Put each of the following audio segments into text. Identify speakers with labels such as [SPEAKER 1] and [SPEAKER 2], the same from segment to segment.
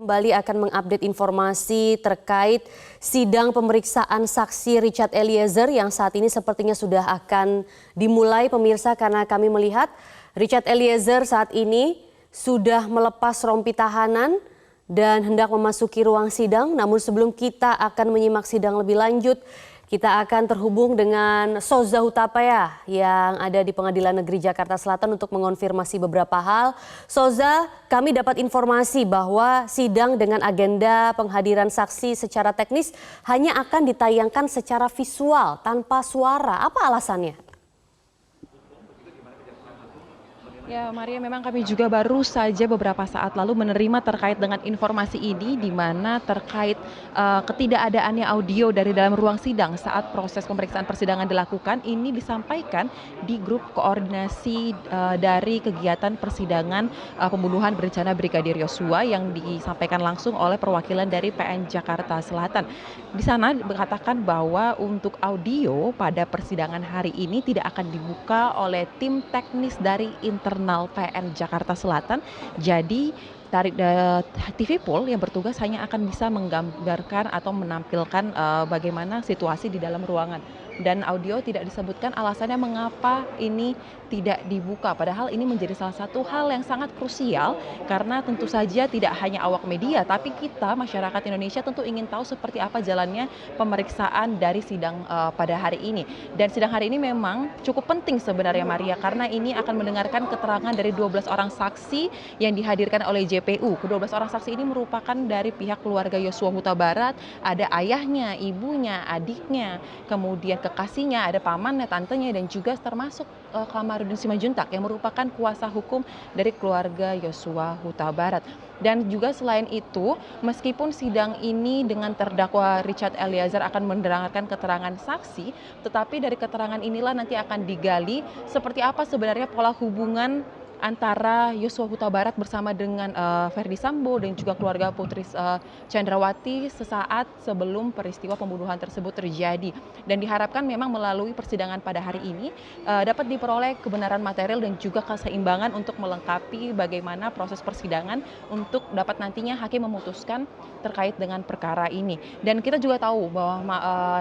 [SPEAKER 1] Kembali akan mengupdate informasi terkait sidang pemeriksaan saksi Richard Eliezer yang saat ini sepertinya sudah akan dimulai, pemirsa, karena kami melihat Richard Eliezer saat ini sudah melepas rompi tahanan dan hendak memasuki ruang sidang. Namun sebelum kita akan menyimak sidang lebih lanjut, kita akan terhubung dengan Souza Hutapaya yang ada di Pengadilan Negeri Jakarta Selatan untuk mengonfirmasi beberapa hal. Souza, kami dapat informasi bahwa sidang dengan agenda penghadiran saksi secara teknis hanya akan ditayangkan secara visual tanpa suara. Apa alasannya?
[SPEAKER 2] Ya, Maria, memang kami juga baru saja beberapa saat lalu menerima terkait dengan informasi ini, di mana terkait ketidakadaannya audio dari dalam ruang sidang saat proses pemeriksaan persidangan dilakukan. Ini disampaikan di grup koordinasi dari kegiatan persidangan pembunuhan berencana Brigadir Yosua yang disampaikan langsung oleh perwakilan dari PN Jakarta Selatan. Di sana dikatakan bahwa untuk audio pada persidangan hari ini tidak akan dibuka oleh tim teknis dari internal PN Jakarta Selatan. Jadi TV Pool yang bertugas hanya akan bisa menggambarkan atau menampilkan bagaimana situasi di dalam ruangan. Dan audio tidak disebutkan alasannya mengapa ini tidak dibuka. Padahal ini menjadi salah satu hal yang sangat krusial karena tentu saja tidak hanya awak media, tapi kita masyarakat Indonesia tentu ingin tahu seperti apa jalannya pemeriksaan dari sidang pada hari ini. Dan sidang hari ini memang cukup penting sebenarnya, Maria, karena ini akan mendengarkan keterangan dari 12 orang saksi yang dihadirkan oleh JPU. Kedua belas orang saksi ini merupakan dari pihak keluarga Yosua Huta Barat, ada ayahnya, ibunya, adiknya, kemudian kekasihnya, ada pamannya, tantenya, dan juga termasuk Kamarudin Simanjuntak yang merupakan kuasa hukum dari keluarga Yosua Huta Barat. Dan juga selain itu, meskipun sidang ini dengan terdakwa Richard Eliezer akan mendengarkan keterangan saksi, tetapi dari keterangan inilah nanti akan digali seperti apa sebenarnya pola hubungan antara Yosua Huta Barat bersama dengan Verdi Sambo dan juga keluarga Putri Chandrawati sesaat sebelum peristiwa pembunuhan tersebut terjadi. Dan diharapkan memang melalui persidangan pada hari ini dapat diperoleh kebenaran material dan juga keseimbangan untuk melengkapi bagaimana proses persidangan untuk dapat nantinya hakim memutuskan terkait dengan perkara ini. Dan kita juga tahu bahwa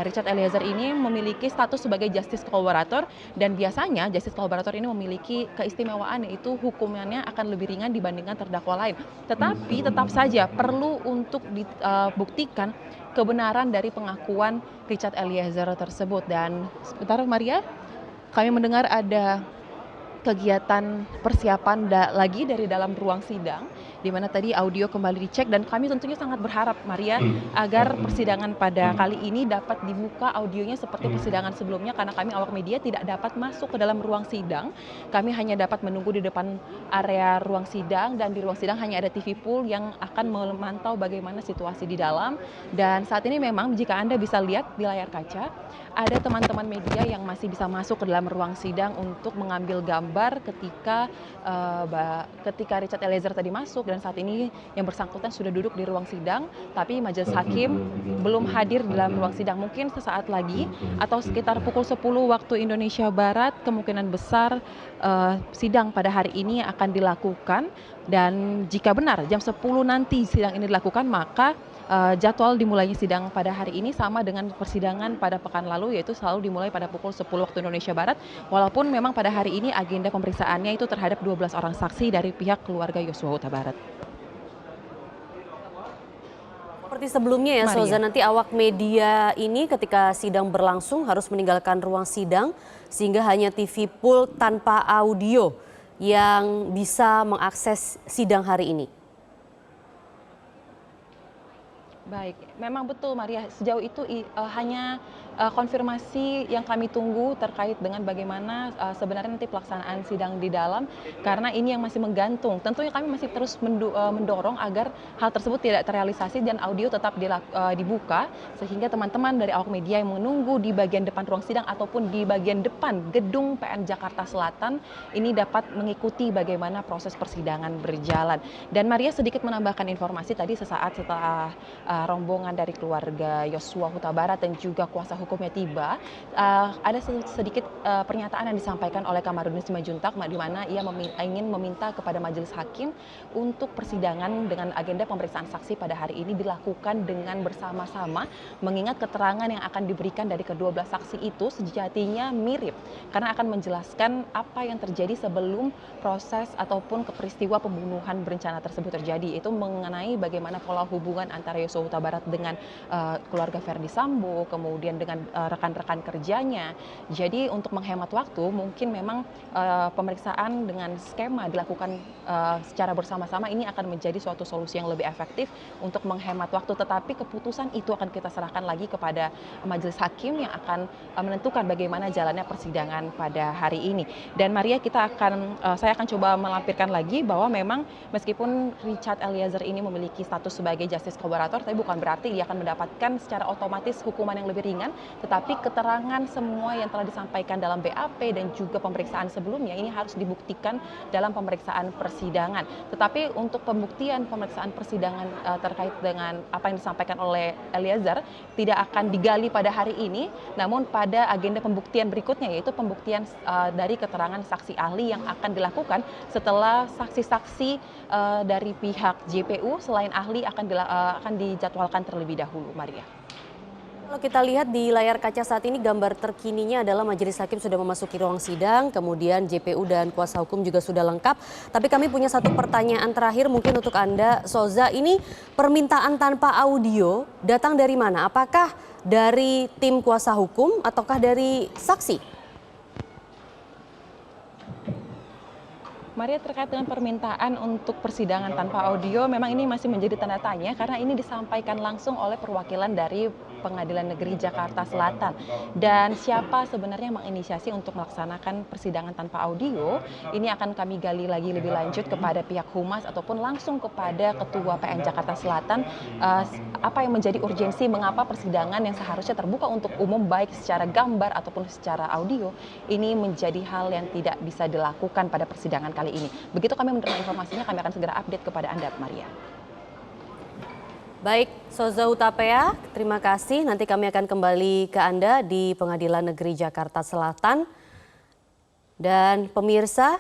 [SPEAKER 2] Richard Eliezer ini memiliki status sebagai justice collaborator, dan biasanya justice collaborator ini memiliki keistimewaan yaitu hukumannya akan lebih ringan dibandingkan terdakwa lain. Tetapi tetap saja perlu untuk dibuktikan kebenaran dari pengakuan Richard Eliezer tersebut. Dan sebentar, Maria, kami mendengar ada kegiatan persiapan lagi dari dalam ruang sidang, di mana tadi audio kembali dicek, dan kami tentunya sangat berharap, Maria, agar persidangan pada kali ini dapat dibuka audionya seperti persidangan sebelumnya, karena kami awak media tidak dapat masuk ke dalam ruang sidang. Kami hanya dapat menunggu di depan area ruang sidang, dan di ruang sidang hanya ada TV Pool yang akan memantau bagaimana situasi di dalam. Dan saat ini memang jika Anda bisa lihat di layar kaca, ada teman-teman media yang masih bisa masuk ke dalam ruang sidang untuk mengambil gambar ketika Richard Eliezer tadi masuk, dan saat ini yang bersangkutan sudah duduk di ruang sidang, tapi majelis hakim belum hadir di dalam ruang sidang. Mungkin sesaat lagi atau sekitar pukul 10 waktu Indonesia Barat, kemungkinan besar sidang pada hari ini akan dilakukan. Dan jika benar jam 10 nanti sidang ini dilakukan, maka jadwal dimulainya sidang pada hari ini sama dengan persidangan pada pekan lalu, yaitu selalu dimulai pada pukul 10 waktu Indonesia Barat. Walaupun memang pada hari ini agenda pemeriksaannya itu terhadap 12 orang saksi dari pihak keluarga Yosua Huta Barat.
[SPEAKER 1] Seperti sebelumnya ya, Souza, nanti awak media ini ketika sidang berlangsung harus meninggalkan ruang sidang sehingga hanya TV Pool tanpa audio yang bisa mengakses sidang hari ini.
[SPEAKER 2] Baik, memang betul, Maria. Sejauh itu hanya konfirmasi yang kami tunggu terkait dengan bagaimana sebenarnya nanti pelaksanaan sidang di dalam, karena ini yang masih menggantung. Tentunya kami masih terus mendorong agar hal tersebut tidak terrealisasi dan audio tetap dibuka, sehingga teman-teman dari awak media yang menunggu di bagian depan ruang sidang ataupun di bagian depan gedung PN Jakarta Selatan ini dapat mengikuti bagaimana proses persidangan berjalan. Dan Maria, sedikit menambahkan informasi tadi sesaat setelah rombongan dari keluarga Yosua Huta Barat dan juga kuasa hukumnya tiba, ada sedikit pernyataan yang disampaikan oleh Kamarudin Simanjuntak di mana ia ingin meminta kepada majelis hakim untuk persidangan dengan agenda pemeriksaan saksi pada hari ini dilakukan dengan bersama-sama, mengingat keterangan yang akan diberikan dari kedua belah saksi itu sejatinya mirip karena akan menjelaskan apa yang terjadi sebelum proses ataupun peristiwa pembunuhan berencana tersebut terjadi. Itu mengenai bagaimana pola hubungan antara Yosua Huta Barat dengan keluarga Verdi Sambo, kemudian dengan rekan-rekan kerjanya. Jadi untuk menghemat waktu, mungkin memang pemeriksaan dengan skema dilakukan secara bersama-sama ini akan menjadi suatu solusi yang lebih efektif untuk menghemat waktu. Tetapi keputusan itu akan kita serahkan lagi kepada majelis hakim yang akan menentukan bagaimana jalannya persidangan pada hari ini. Dan Maria, saya akan coba melampirkan lagi bahwa memang meskipun Richard Eliezer ini memiliki status sebagai justice collaborator, tapi bukan berarti dia akan mendapatkan secara otomatis hukuman yang lebih ringan, tetapi keterangan semua yang telah disampaikan dalam BAP dan juga pemeriksaan sebelumnya ini harus dibuktikan dalam pemeriksaan persidangan. Tetapi untuk pembuktian pemeriksaan persidangan terkait dengan apa yang disampaikan oleh Eliezer tidak akan digali pada hari ini, namun pada agenda pembuktian berikutnya, yaitu pembuktian dari keterangan saksi ahli yang akan dilakukan setelah saksi-saksi dari pihak JPU selain ahli akan dijadwalkan terlebih dahulu, Maria.
[SPEAKER 1] Kalau kita lihat di layar kaca saat ini, gambar terkininya adalah majelis hakim sudah memasuki ruang sidang, kemudian JPU dan kuasa hukum juga sudah lengkap. Tapi kami punya satu pertanyaan terakhir mungkin untuk Anda, Soza. Ini permintaan tanpa audio datang dari mana? Apakah dari tim kuasa hukum ataukah dari saksi?
[SPEAKER 2] Maria, terkait dengan permintaan untuk persidangan tanpa audio, memang ini masih menjadi tanda tanya karena ini disampaikan langsung oleh perwakilan dari Pengadilan Negeri Jakarta Selatan. Dan siapa sebenarnya yang menginisiasi untuk melaksanakan persidangan tanpa audio, ini akan kami gali lagi lebih lanjut kepada pihak Humas ataupun langsung kepada Ketua PN Jakarta Selatan, apa yang menjadi urgensi mengapa persidangan yang seharusnya terbuka untuk umum baik secara gambar ataupun secara audio, ini menjadi hal yang tidak bisa dilakukan pada persidangan kali ini. Begitu kami menerima informasinya, kami akan segera update kepada Anda, Maria.
[SPEAKER 1] Baik, Soza Hutapea, terima kasih. Nanti kami akan kembali ke Anda di Pengadilan Negeri Jakarta Selatan. Dan pemirsa,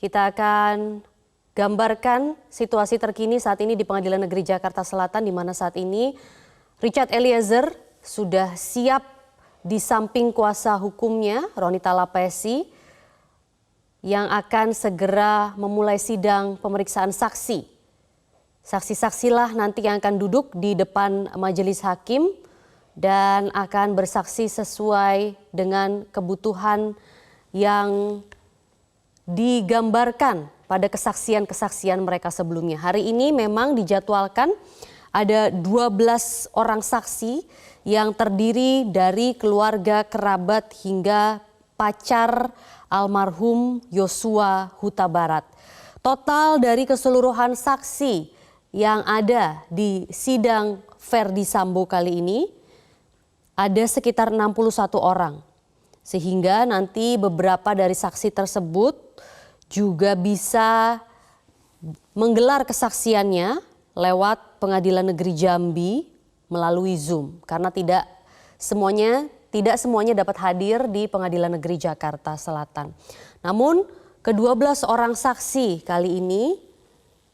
[SPEAKER 1] kita akan gambarkan situasi terkini saat ini di Pengadilan Negeri Jakarta Selatan, di mana saat ini Richard Eliezer sudah siap di samping kuasa hukumnya, Ronita Lapesi, yang akan segera memulai sidang pemeriksaan saksi. Saksi-saksilah nanti yang akan duduk di depan majelis hakim dan akan bersaksi sesuai dengan kebutuhan yang digambarkan pada kesaksian-kesaksian mereka sebelumnya. Hari ini memang dijadwalkan ada 12 orang saksi yang terdiri dari keluarga, kerabat hingga pacar almarhum Yosua Huta Barat. Total dari keseluruhan saksi yang ada di sidang Verdi Sambo kali ini ada sekitar 61 orang. Sehingga nanti beberapa dari saksi tersebut juga bisa menggelar kesaksiannya lewat Pengadilan Negeri Jambi melalui Zoom. Karena tidak semuanya dapat hadir di Pengadilan Negeri Jakarta Selatan. Namun ke-12 orang saksi kali ini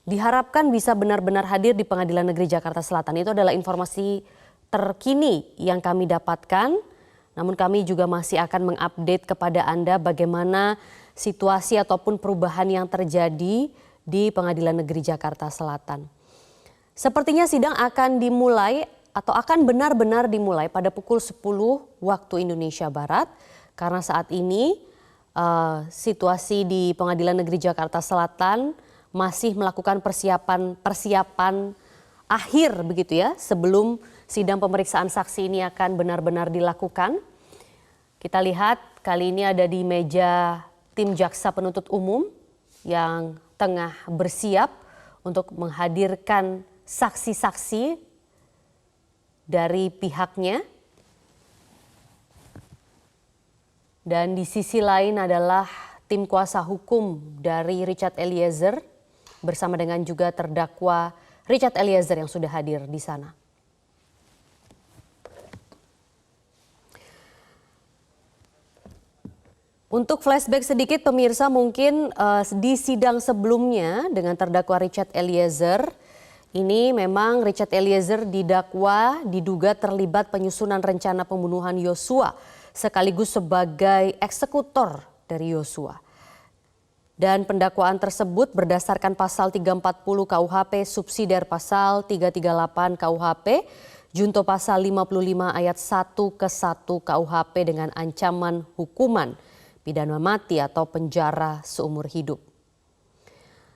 [SPEAKER 1] diharapkan bisa benar-benar hadir di Pengadilan Negeri Jakarta Selatan. Itu adalah informasi terkini yang kami dapatkan. Namun kami juga masih akan mengupdate kepada Anda bagaimana situasi ataupun perubahan yang terjadi di Pengadilan Negeri Jakarta Selatan. Sepertinya sidang akan dimulai atau akan benar-benar dimulai pada pukul 10 waktu Indonesia Barat. Karena saat ini situasi di Pengadilan Negeri Jakarta Selatan masih melakukan persiapan akhir begitu ya sebelum sidang pemeriksaan saksi ini akan benar-benar dilakukan. Kita lihat kali ini ada di meja tim jaksa penuntut umum yang tengah bersiap untuk menghadirkan saksi-saksi dari pihaknya. Dan di sisi lain adalah tim kuasa hukum dari Richard Eliezer bersama dengan juga terdakwa Richard Eliezer yang sudah hadir di sana. Untuk flashback sedikit pemirsa, mungkin di sidang sebelumnya dengan terdakwa Richard Eliezer, ini memang Richard Eliezer didakwa diduga terlibat penyusunan rencana pembunuhan Yosua sekaligus sebagai eksekutor dari Yosua. Dan pendakwaan tersebut berdasarkan pasal 340 KUHP subsidiar pasal 338 KUHP, junto pasal 55 ayat 1 ke 1 KUHP dengan ancaman hukuman pidana mati atau penjara seumur hidup.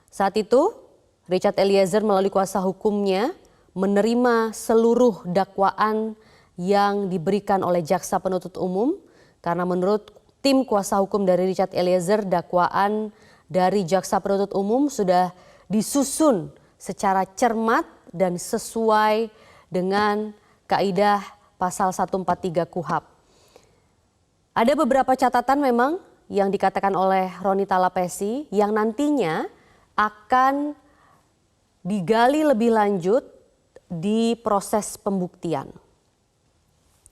[SPEAKER 1] Saat itu, Richard Eliezer melalui kuasa hukumnya menerima seluruh dakwaan yang diberikan oleh jaksa penuntut umum karena menurut tim kuasa hukum dari Richard Eliezer, dakwaan dari jaksa penuntut umum sudah disusun secara cermat dan sesuai dengan kaidah pasal 143 KUHP. Ada beberapa catatan memang yang dikatakan oleh Roni Talapesi yang nantinya akan digali lebih lanjut di proses pembuktian.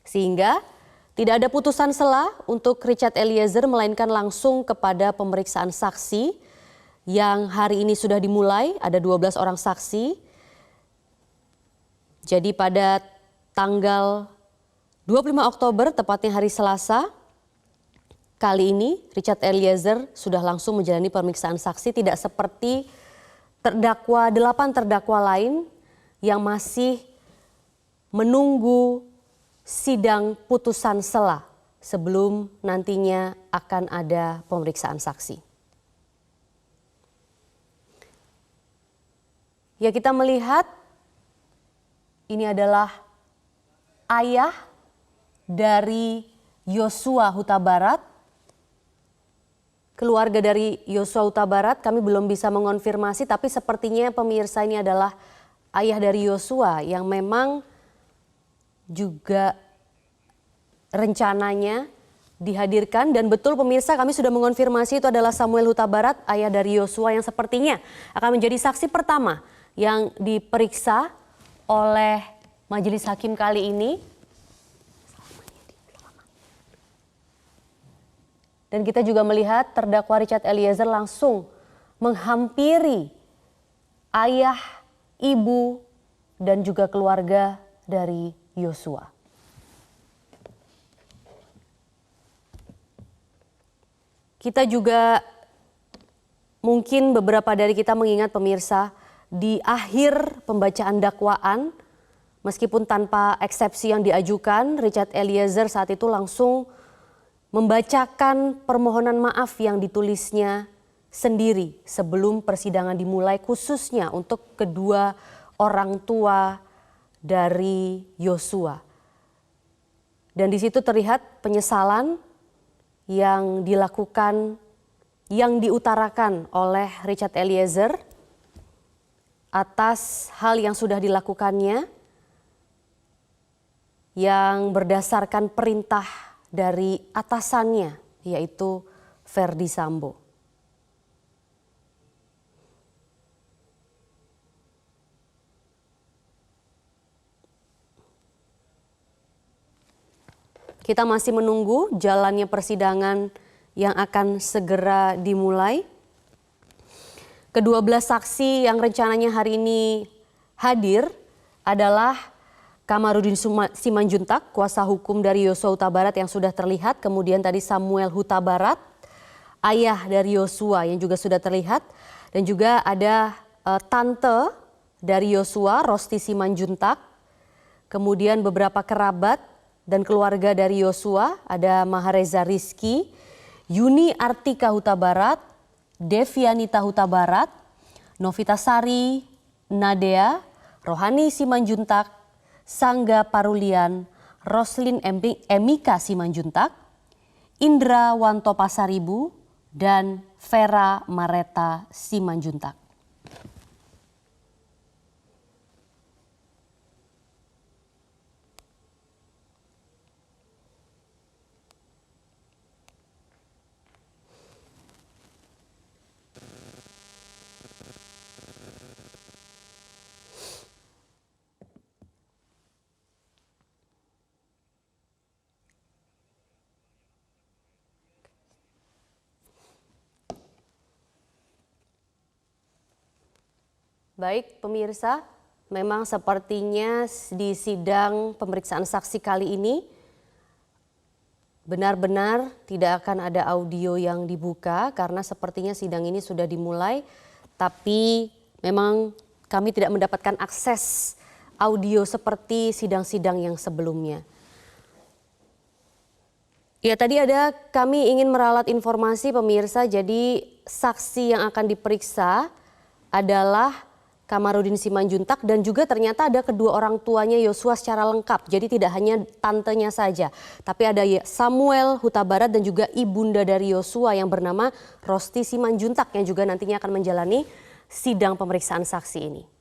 [SPEAKER 1] Sehingga tidak ada putusan sela untuk Richard Eliezer melainkan langsung kepada pemeriksaan saksi yang hari ini sudah dimulai, ada 12 orang saksi. Jadi pada tanggal 25 Oktober, tepatnya hari Selasa, kali ini Richard Eliezer sudah langsung menjalani pemeriksaan saksi, tidak seperti 8 terdakwa lain yang masih menunggu sidang putusan sela sebelum nantinya akan ada pemeriksaan saksi. Ya, kita melihat ini adalah ayah dari Yosua Huta Barat. Keluarga dari Yosua Huta Barat kami belum bisa mengonfirmasi, tapi sepertinya pemirsa ini adalah ayah dari Yosua yang memang juga rencananya dihadirkan, dan betul pemirsa kami sudah mengonfirmasi itu adalah Samuel Huta Barat, ayah dari Yosua yang sepertinya akan menjadi saksi pertama yang diperiksa oleh majelis hakim kali ini. Dan kita juga melihat terdakwa Richard Eliezer langsung menghampiri ayah, ibu, dan juga keluarga dari Yosua. Kita juga mungkin beberapa dari kita mengingat pemirsa, di akhir pembacaan dakwaan meskipun tanpa eksepsi yang diajukan, Richard Eliezer saat itu langsung membacakan permohonan maaf yang ditulisnya sendiri sebelum persidangan dimulai, khususnya untuk kedua orang tua dari Yosua. Dan di situ terlihat penyesalan yang dilakukan, yang diutarakan oleh Richard Eliezer atas hal yang sudah dilakukannya yang berdasarkan perintah dari atasannya, yaitu Ferdy Sambo. Kita masih menunggu jalannya persidangan yang akan segera dimulai. Kedua belas saksi yang rencananya hari ini hadir adalah Kamarudin Simanjuntak, kuasa hukum dari Yosua Huta Barat yang sudah terlihat. Kemudian tadi Samuel Huta Barat, ayah dari Yosua yang juga sudah terlihat. Dan juga ada tante dari Yosua, Rosti Simanjuntak. Kemudian beberapa kerabat dan keluarga dari Yosua, ada Mahareza Rizky, Yuni Artika Huta Barat, Devianita Huta Barat, Novita Sari, Nadea, Rohani Simanjuntak, Sangga Parulian, Roslin Emika Simanjuntak, Indra Wanto Pasaribu, dan Vera Mareta Simanjuntak. Baik pemirsa, memang sepertinya di sidang pemeriksaan saksi kali ini benar-benar tidak akan ada audio yang dibuka karena sepertinya sidang ini sudah dimulai, tapi memang kami tidak mendapatkan akses audio seperti sidang-sidang yang sebelumnya. Ya, tadi kami ingin meralat informasi pemirsa, jadi saksi yang akan diperiksa adalah Kamarudin Simanjuntak dan juga ternyata ada kedua orang tuanya Yosua secara lengkap. Jadi tidak hanya tantenya saja, tapi ada Samuel Huta Barat dan juga ibunda dari Yosua yang bernama Rosti Simanjuntak yang juga nantinya akan menjalani sidang pemeriksaan saksi ini.